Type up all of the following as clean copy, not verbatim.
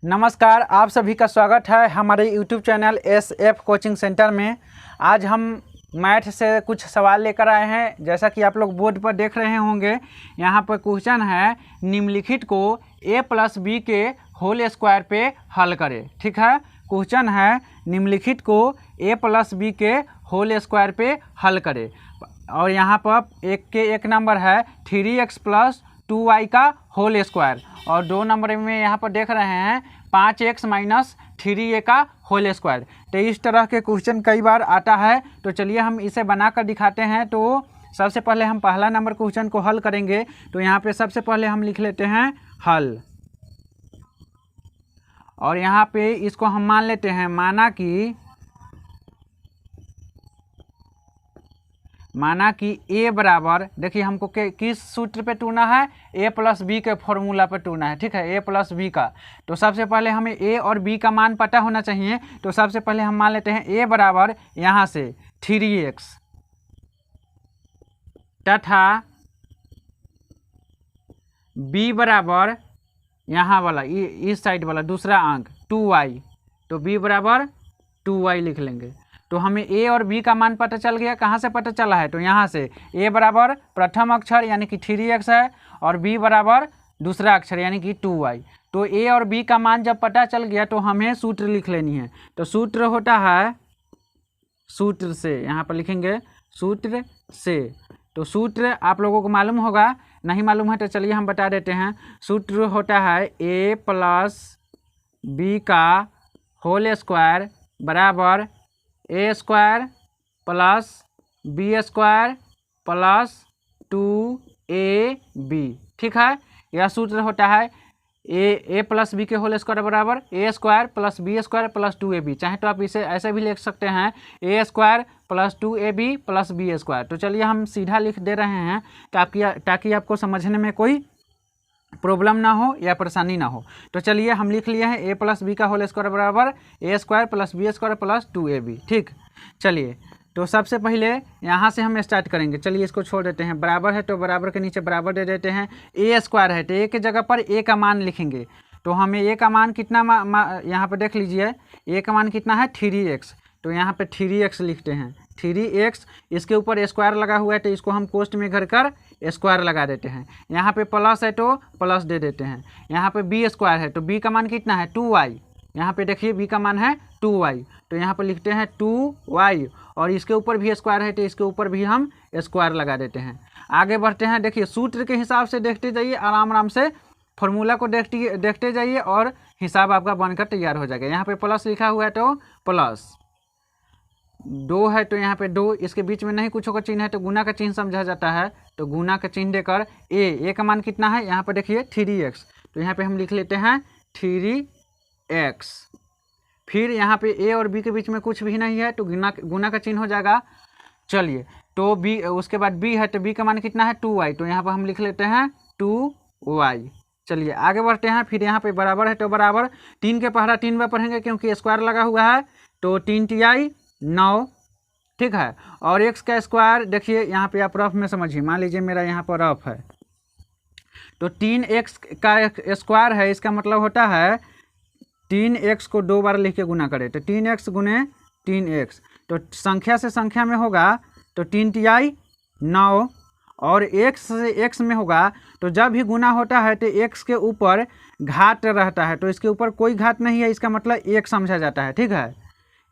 नमस्कार, आप सभी का स्वागत है हमारे YouTube channel SF coaching centre में। आज हम मैथ से कुछ सवाल लेकर आए हैं। जैसा कि आप लोग बोर्ड पर देख रहे होंगे, यहाँ पर क्वेश्चन है निम्नलिखित को a + b के होल स्क्वायर पे हल करें। ठीक है, क्वेश्चन है निम्नलिखित को a + b के होल स्क्वायर पे हल करें। और यहाँ पर एक नंबर है 3x + 2y का होल स्क्वायर, और 2 नंबर में यहाँ पर देख रहे हैं 5x - 3a का होल स्क्वायर। तो इस तरह के क्वेश्चन कई बार आता है, तो चलिए हम इसे बनाकर दिखाते हैं। तो सबसे पहले हम पहला नंबर क्वेश्चन को हल करेंगे। तो यहाँ पे सबसे पहले हम लिख लेते हैं हल, और यहाँ पे इसको हम मान लेते हैं माना कि a बराबर, देखिए हमको किस सूत्र पे टूना है, a + b के फॉर्मूला पे टूना है। ठीक है, a + b का। तो सबसे पहले हमें a और b का मान पता होना चाहिए। तो सबसे पहले हम मान लेते हैं a बराबर यहाँ से 3x तथा b बराबर यहाँ वाला इस साइड वाला दूसरा अंक 2y। तो b बराबर 2y लिख लेंगे। तो हमें a और b का मान पता चल गया। कहाँ से पता चला है? तो यहाँ से a बराबर प्रथम अक्षर यानी कि 3x है, और b बराबर दूसरा अक्षर यानी कि 2y। तो a और b का मान जब पता चल गया तो हमें सूत्र लिख लेनी है। तो सूत्र होता है सूत्र से, यहाँ पर लिखेंगे सूत्र से। तो सूत्र आप लोगों को मालूम होगा, नहीं मालूम है तो चलिए हम बता देते हैं। सूत्र होता है a + b का होल स्क्वायर बराबर a² + b² + 2ab। ठीक है, यह सूत्र होता है a + b के होल स्क्वायर बराबर a² + b² + 2ab। चाहे तो आप इसे ऐसे भी लिख सकते हैं a² + 2ab + b²। तो चलिए हम सीधा लिख दे रहे हैं ताकि आपको समझने में कोई प्रॉब्लम ना हो या परेशानी ना हो। तो चलिए हम लिख लिए हैं a + b का होल स्क्वायर बराबर a² + b² + 2ab। ठीक, चलिए तो सबसे पहले यहाँ से हम स्टार्ट करेंगे। चलिए इसको छोड़ देते हैं, बराबर है तो बराबर के नीचे बराबर दे देते हैं। a² है तो a की जगह पर a का मान लिखेंगे। तो हमें a का मान कितना यहाँ पर देख लीजिए, a का मान कितना है 3x। तो यहाँ पे 3x लिखते हैं, 3x। इसके ऊपर स्क्वायर लगा हुआ है तो इसको हम कोष्ठ में घर कर स्क्वायर लगा देते हैं। यहाँ पे प्लस है तो प्लस दे देते हैं। यहाँ पे b² है तो b का मान कितना है 2y। यहाँ पे देखिए b का मान है 2y, तो यहाँ पे लिखते हैं 2y। और इसके ऊपर भी स्क्वायर है तो इसके ऊपर भी हम स्क्वायर लगा देते हैं। आगे बढ़ते हैं, देखिए सूत्र के हिसाब से देखते जाइए, आराम से फॉर्मूला को देखते जाइए और हिसाब आपका बनकर तैयार हो जाएगा। यहाँ पे प्लस लिखा हुआ है तो प्लस, 2 है तो यहाँ पे 2, इसके बीच में नहीं कुछ का चिन्ह है तो गुना का चिन्ह समझा जाता है। तो गुना का चिन्ह देकर a का मान कितना है, यहाँ पर देखिए 3x। तो यहाँ पे हम लिख लेते हैं 3x। फिर यहाँ पे a और b के बीच में कुछ भी नहीं है तो गुना का चिन्ह हो जाएगा। चलिए तो b, उसके बाद b है तो b का मान कितना है 2y। तो यहाँ पर हम लिख लेते हैं 2y। चलिए आगे बढ़ते हैं। फिर यहाँ पे बराबर है तो बराबर, 3 के पहरा 3 बार पढ़ेंगे क्योंकि स्क्वायर लगा हुआ है। तो 3 तिहाई 9। ठीक है, और x का स्क्वायर देखिए यहाँ पे आप रफ में समझिए। मान लीजिए मेरा यहाँ पर रफ है तो 3x का स्क्वायर है, इसका मतलब होता है 3x को 2 बार लिख के गुना करें। तो 3x × 3x, तो संख्या से संख्या में होगा तो 3 तिहाई 9, और x से x में होगा तो जब भी गुना होता है तो x के ऊपर घात रहता है। तो इसके ऊपर कोई घात नहीं है, इसका मतलब 1 समझा जाता है। ठीक है,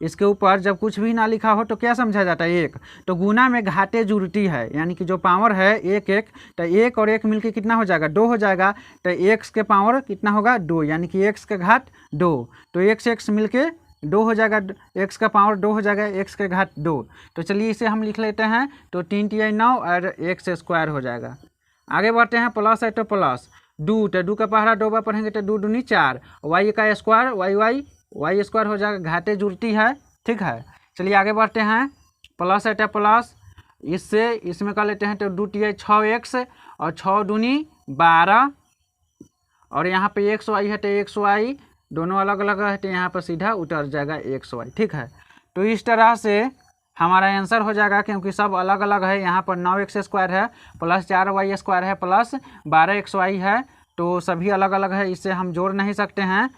इसके ऊपर जब कुछ भी ना लिखा हो तो क्या समझा जाता है 1। तो गुना में घाटे जुड़ती है, यानी कि जो पावर है 1 तो 1 और 1 मिलके कितना हो जाएगा 2 हो जाएगा। तो x के पावर कितना होगा 2, यानी कि x का घात 2। तो x मिलके 2 हो जाएगा, x का पावर 2 हो जाएगा, x के घात 2। तो चलिए इसे हम लिख लेते हैं। तो 3 तिहाई 9 और x स्क्वायर हो जाएगा। आगे बढ़ते हैं, प्लस है तो प्लस 2, तो 2 का पहरा 2 बार पढ़ेंगे तो 2 दूनी 4, y का स्क्वायर y² हो जाएगा, घाटे जुड़ती है। ठीक है, चलिए आगे बढ़ते हैं। प्लस है तो प्लस, इसमें कर लेते हैं तो 2 तिहाई 6x और 6 दूनी 12, और यहाँ पे xy है तो xy दोनों अलग अलग है तो यहाँ पर सीधा उतर जाएगा xy। ठीक है, तो इस तरह से हमारा आंसर हो जाएगा, क्योंकि सब अलग अलग है। यहाँ पर 9x² है प्लस 4y² है प्लस 12xy है, तो सभी अलग अलग है, इससे हम जोड़ नहीं सकते हैं।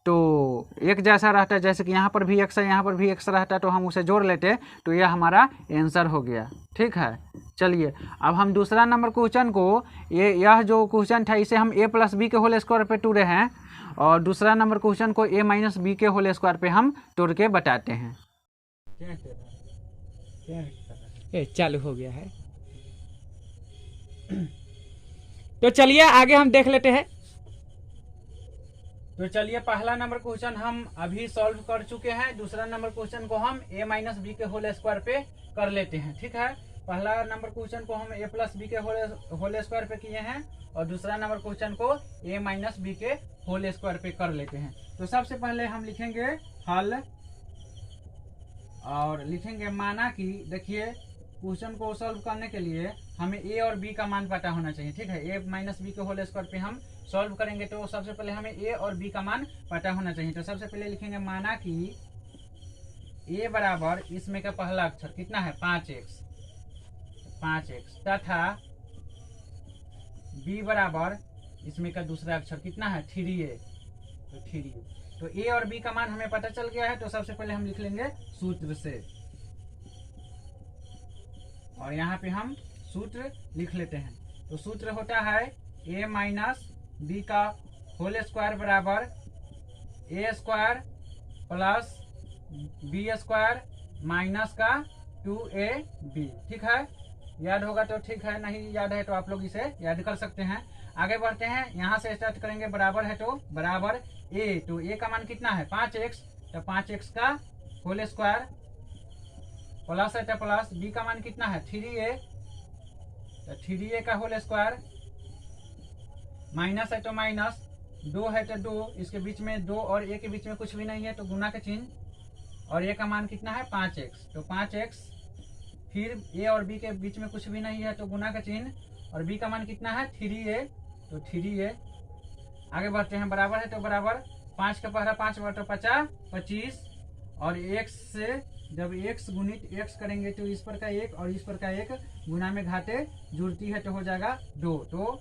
तो एक जैसा रहता है, जैसे कि यहाँ पर भी x है, यहाँ पर भी x रहता है, तो हम उसे जोड़ लेते, तो यह हमारा आंसर हो गया। ठीक है, चलिए अब हम दूसरा नंबर क्वेश्चन को, यह जो क्वेश्चन था इसे हम a प्लस बी के होल स्क्वायर पे तोड़े हैं, और दूसरा नंबर क्वेश्चन को a माइनस बी के होल स्क्वायर पे हम तोड़ के बताते हैं। चालू हो गया है। तो चलिए आगे हम देख लेते हैं। तो चलिए पहला नंबर क्वेश्चन हम अभी सॉल्व कर चुके हैं, दूसरा नंबर क्वेश्चन को हम a माइनस बी के होल स्क्वायर पे कर लेते हैं। ठीक है, पहला नंबर क्वेश्चन को हम a प्लस बी के होल स्क्वायर पे किए हैं, और दूसरा नंबर क्वेश्चन को a माइनस बी के होल स्क्वायर पे कर लेते हैं। तो सबसे पहले हम लिखेंगे हल, और लिखेंगे माना कि, देखिए क्वेश्चन को सॉल्व करने के लिए हमें a और b का मान पता होना चाहिए। ठीक है, a माइनस बी के होल स्क्वायर पे हम सॉल्व करेंगे, तो सबसे पहले हमें a और b का मान पता होना चाहिए। तो सबसे पहले लिखेंगे माना कि a बराबर, इसमें का पहला अक्षर कितना है 5x, तथा b बराबर इसमें का दूसरा अक्षर कितना है 3a, तो 3a। तो a और b का मान हमें पता चल गया है, तो सबसे पहले हम लिख लेंगे सूत्र से, और यहाँ पे हम सूत्र लिख लेते हैं। तो सूत्र होता है a माइनस बी का होल स्क्वायर बराबर a square plus B square minus का 2ab। ठीक है, याद होगा तो ठीक है, नहीं याद है तो आप लोग इसे याद कर सकते हैं। आगे बढ़ते हैं, यहाँ से स्टार्ट करेंगे, बराबर है तो बराबर a, तो a का मान कितना है 5x, तो 5x का होल स्क्वायर प्लस है तो प्लस, b का मान कितना है 3a, तो 3a का होल स्क्वायर, माइनस है तो माइनस, 2 है तो 2, इसके बीच में 2 और a के बीच में कुछ भी नहीं है तो गुना का चिन्ह, और a का मान कितना है 5x, तो 5x, फिर a और b के बीच में कुछ भी नहीं है तो गुना का चिन्ह, और b का मान कितना है 3a, तो 3a। आगे बढ़ते हैं, बराबर है तो बराबर 5 का पहला 5 बटा 50 25, और x से जब x गुणित x करेंगे तो इस पर का 1 और इस पर का 1 गुना में घाते जुड़ती है तो हो जाएगा 2, तो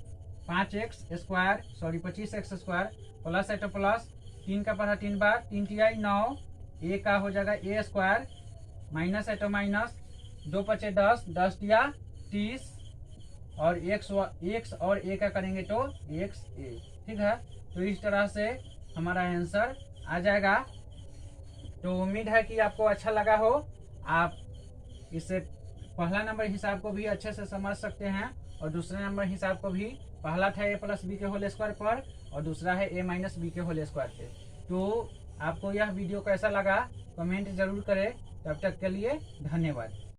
5x square, sorry 25x square, plus है तो प्लस, 3 का पढ़ा 3 बार, 3 तिहाई 9, a का हो जाएगा a स्क्वायर, माइनस है तो माइनस, 2 पचे 10, 10 तिया 30, और x और a का करेंगे तो xa। ठीक है, तो इस तरह से हमारा आंसर आ जाएगा। तो उम्मीद है कि आपको अच्छा लगा हो, आप इससे पहला नंबर हिसाब को भी अच्छे से समझ सकते हैं, और दूसरे नंबर हिसाब को भी, पहला था a प्लस बी के होल स्क्वायर पर, और दूसरा है a माइनस बी के होल स्क्वायर पे। तो आपको यह वीडियो कैसा लगा कमेंट जरूर करें। तब तक के लिए धन्यवाद।